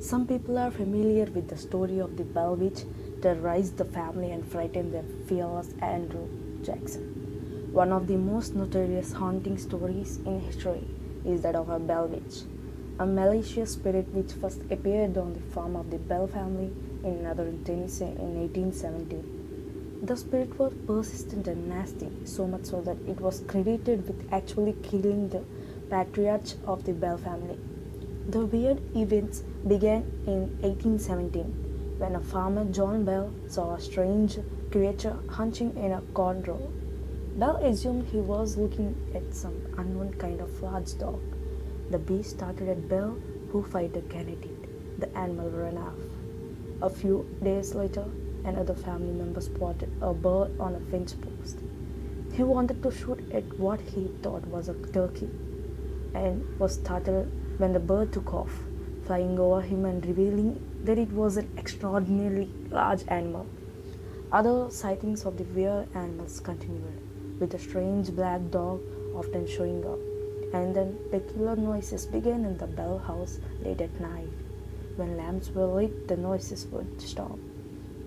Some people are familiar with the story of the Bell Witch terrorized the family and frightened the fearless Andrew Jackson. One of the most notorious haunting stories in history is that of a Bell Witch, a malicious spirit which first appeared on the farm of the Bell family in northern Tennessee in 1817. The spirit was persistent and nasty, so much so that it was credited with actually killing the patriarch of the Bell family. The weird events began in 1817 when a farmer, John Bell, saw a strange creature hunching in a corn row. Bell assumed he was looking at some unknown kind of large dog. The beast started at Bell, who fired a gun at it. The animal ran off. A few days later, another family member spotted a bird on a fence post. He wanted to shoot at what he thought was a turkey and was startled when the bird took off, flying over him and revealing that it was an extraordinarily large animal. Other sightings of the weird animals continued, with a strange black dog often showing up, and then peculiar noises began in the Bell house late at night. When lamps were lit, the noises would stop.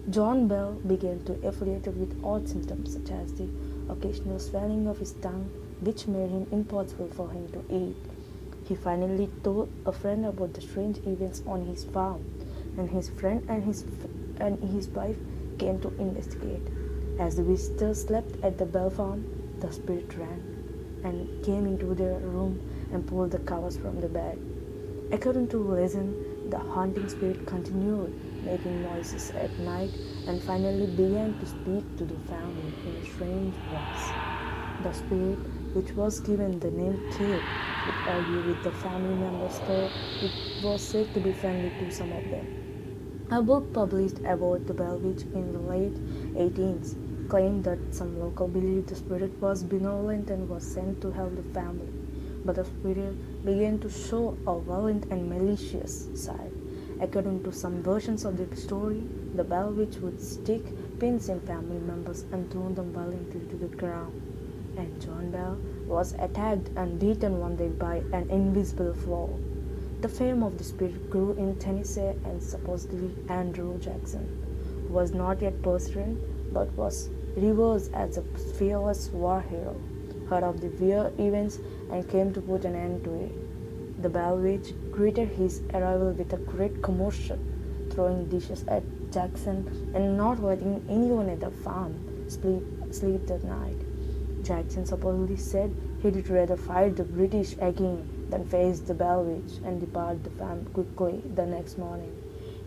John Bell began to affiliate with odd symptoms such as the occasional swelling of his tongue, which made him impossible for him to eat. He finally told a friend about the strange events on his farm, and his friend and his wife came to investigate. As the visitors slept at the Bell farm, the spirit ran and came into their room and pulled the covers from the bed. According to legend, the haunting spirit continued making noises at night and finally began to speak to the family in a strange voice. The spirit, which was given the name Kate, would argue with the family members, though it was said to be friendly to some of them. A book published about the Bell Witch in the late 18th claimed that some local believed the spirit was benevolent and was sent to help the family, but the spirit began to show a violent and malicious side. According to some versions of the story, the Bell Witch would stick pins in family members and throw them violently to the ground, and John Bell was attacked and beaten one day by an invisible foe. The fame of the spirit grew in Tennessee, and supposedly Andrew Jackson, who was not yet president but was revered as a fearless war hero, heard of the weird events and came to put an end to it. The Bell Witch greeted his arrival with a great commotion, throwing dishes at Jackson and not letting anyone at the farm sleep that night. Jackson supposedly said he'd rather fight the British again than face the Bell Witch and depart the farm quickly the next morning.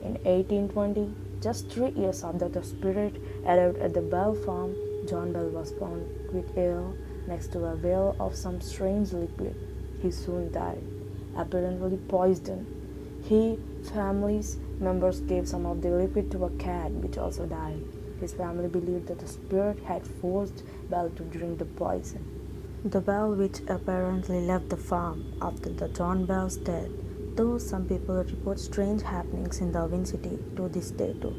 In 1820, just 3 years after the spirit arrived at the Bell farm, John Bell was found with ill next to a well of some strange liquid. He soon died, apparently poisoned. His family's members gave some of the liquid to a cat, which also died. His family believed that the spirit had forced Bell to drink the poison. The Bell Witch apparently left the farm after the John Bell's death, though some people report strange happenings in the Win City to this day too.